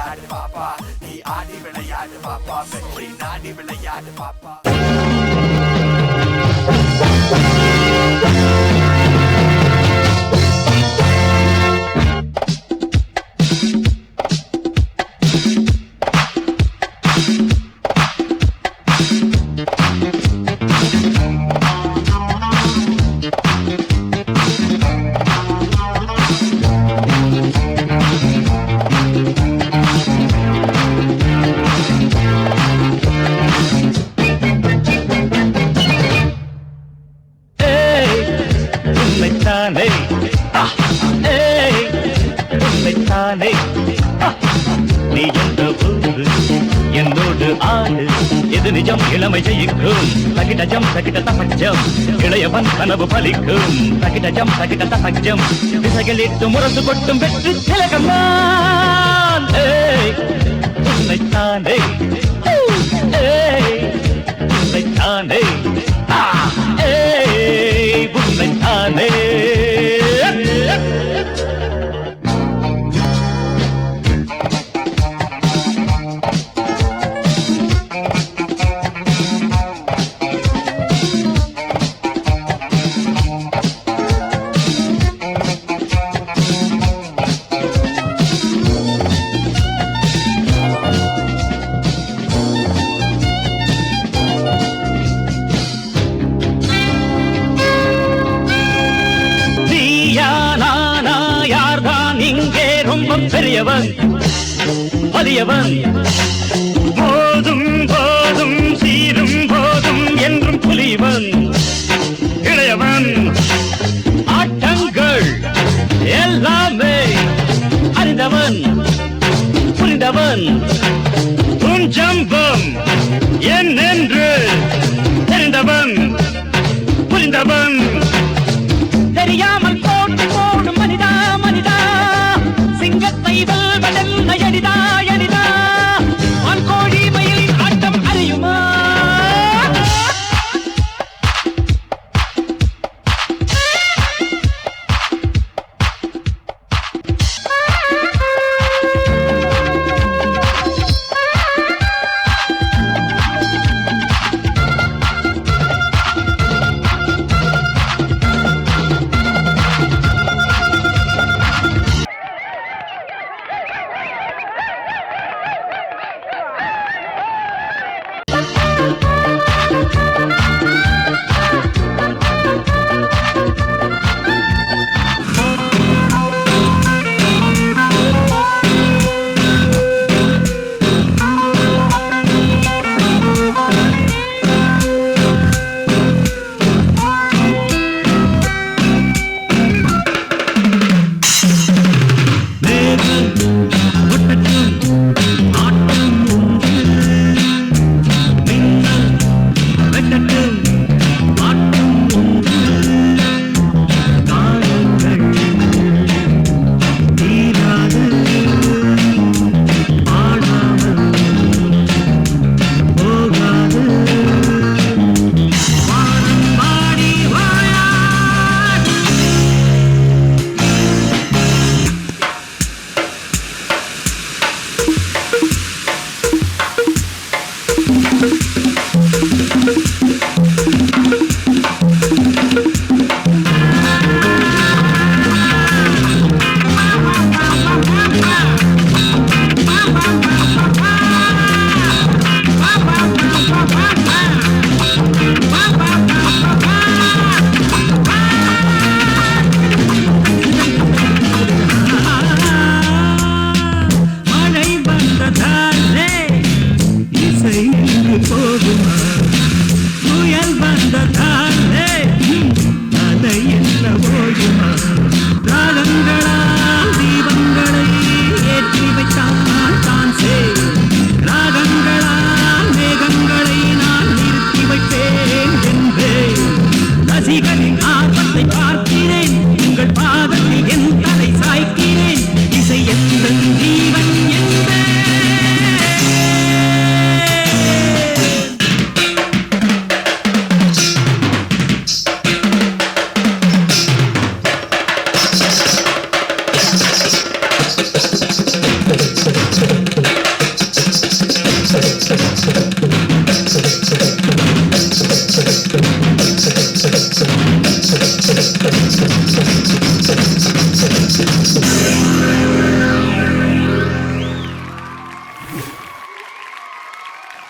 விளையாடு பாப்பா, நீ ஆடி விளையாடு பாப்பா, வெற்றி நாடி விளையாடு பாப்பா. நீ என்ற போது என்னோடு ஆடு எது நிஜம் இளமை ஜெயிக்கும் தகிடஜம் தகிட தசஜம் இளையவன் கனவு பலிக்கும் தகிடஜம் தகிட தசஜம் திசைகளிட்டு முரசு கொட்டும் வெற்றி திலகம் நான் உன்னைத்தானே உன்னைத்தானே உன்னைத்தானே பெரியவன் வலியவன் போதும் போதும் சீரும் போதும் என்றும் புலிவன் இளையவன் ஆட்டங்கள் எல்லாமே அறிந்தவன் புரிந்தவன் உன் ஜம்பம் என்னென்று தெரிந்தவன் புரிந்தவன் தெரியாமல் போட்டு போடும் மனிதா மனிதா சிங்கத்தை வெல்வதல் நயனிதா யனிதா ஆண் கோழி மயில் ஆட்டம் அறியுமா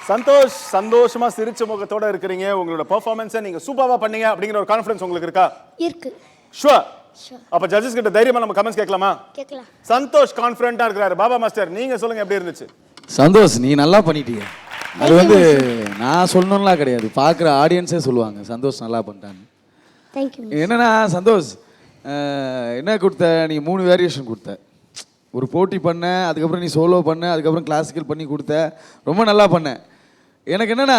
சந்தோஷ், சந்தோஷமா சிரிச்ச முகத்தோட இருக்கிறீங்க. உங்களோட பெர்ஃபார்மன்ஸை நீங்க சூப்பரா பண்ணீங்க அப்படிங்கிற ஒரு கான்ஃபிடன்ஸ் உங்களுக்கு இருக்கா? இருக்கு. ஷூர். Sure. அப்ப ஜட்ஜஸ் கிட்ட தைரியமா நம்ம கமெண்ட்ஸ் கேட்கலாமா? கேட்கலாம். சந்தோஷ் கான்ஃபிடென்ட்டா இருக்கிறாரு. பாபா மாஸ்டர் நீங்க சொல்லுங்க எப்படி இருந்துச்சு? சந்தோஷ், நீ நல்லா பண்ணிட்டீங்க. அது வந்து நான் சொல்லணும்லாம் கிடையாது, பார்க்குற ஆடியன்ஸே சொல்லுவாங்க சந்தோஷ் நல்லா பண்ணிட்டான்னு. தேங்க்யூ. என்னன்னா சந்தோஷ், என்ன கொடுத்த, நீ 3 வேரியேஷன் கொடுத்த. ஒரு போட்டி பண்ண, அதுக்கப்புறம் நீ சோலோ பண்ண, அதுக்கப்புறம் கிளாசிக்கல் பண்ணி கொடுத்த, ரொம்ப நல்லா பண்ண. எனக்கு என்னன்னா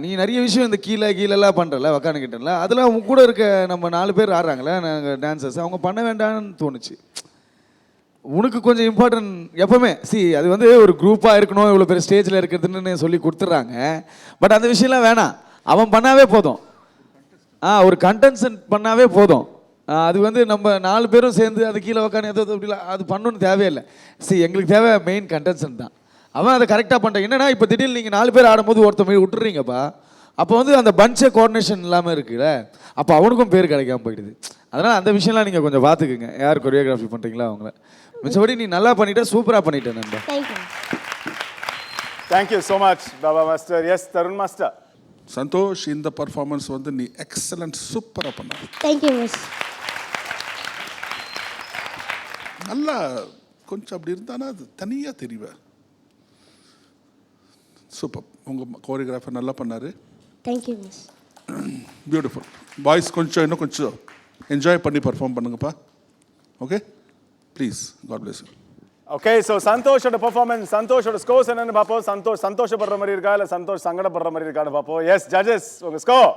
நீ நிறைய விஷயம் இந்த கீழெல்லாம் பண்ணுறல, உக்காந்துக்கிட்டல, அதில் அவங்க கூட இருக்க நம்ம 4 பேர் ஆடுறாங்களே நாங்கள் டான்சர்ஸ், அவங்க பண்ண வேண்டாம்னு தோணுச்சு. உனக்கு கொஞ்சம் இம்பார்ட்டன்ட் எப்பவுமே அது வந்து ஒரு குரூப்பாக இருக்கணும், இவ்வளோ பெரிய ஸ்டேஜில் இருக்கிறதுன்னு சொல்லி கொடுத்துட்றாங்க. பட் அந்த விஷயம்லாம் வேணாம், அவன் பண்ணாவே போதும். ஒரு கண்டென்சன்ட் பண்ணாவே போதும். அது வந்து நம்ம 4 பேரும் சேர்ந்து அது கீழே உக்காந்து எதோ அப்படிலாம் அது பண்ணணும்னு தேவையில்லை. எங்களுக்கு தேவை மெயின் கண்டென்சன்ட் தான். அவன் அதை கரெக்டாக பண்ணிட்டான். என்னன்னா இப்போ திடீர்னு நீங்கள் 4 பேர் ஆடும்போது ஒருத்த மாதிரி விட்டுறீங்கப்பா, அப்போ வந்து அந்த பஞ்சை கோஆர்டினேஷன் இல்லாமல் இருக்குல்ல, அப்போ அவனுக்கும் பேர் கிடைக்காம போயிடுது. அதனால் அந்த விஷயம்லாம் நீங்கள் கொஞ்சம் பார்த்துக்குங்க, யார் கொரியோகிராஃபி பண்ணுறீங்களா அவங்கள. மிச்சபடி நீ நல்லா பண்ணிட்ட, சூப்பராக பண்ணிட்டேன் நண்பா. Thank you so much Baba master. Yes Tarun master. Santosh, இந்த பர்ஃபார்மன்ஸ் வந்து நீ எக்ஸலண்ட், சூப்பராக பண்ண. Thank you miss. நல்லா கொஞ்சம் அப்படி இருந்தானா அது தனியாக தெரிவேன். சூப்பர், உங்கள் கோரியோகிராஃபர் நல்லா பண்ணார். Thank you miss. பியூட்டிஃபுல். பாய்ஸ் கொஞ்சம் இன்னும் கொஞ்சம் என்ஜாய் பண்ணி பர்ஃபார்ம் பண்ணுங்கப்பா. Okay please, God bless you. Okay, so சந்தோஷோட பெர்ஃபார்மன்ஸ், சந்தோஷோட ஸ்கோர்ஸ் என்னன்னு பார்ப்போம். சந்தோஷப்படுற மாதிரி இருக்கா இல்லை சந்தோஷ் சங்கடப்படுற மாதிரி இருக்கான்னு பார்ப்போம். எஸ் ஜட்ஜஸ், உங்கள் ஸ்கோர்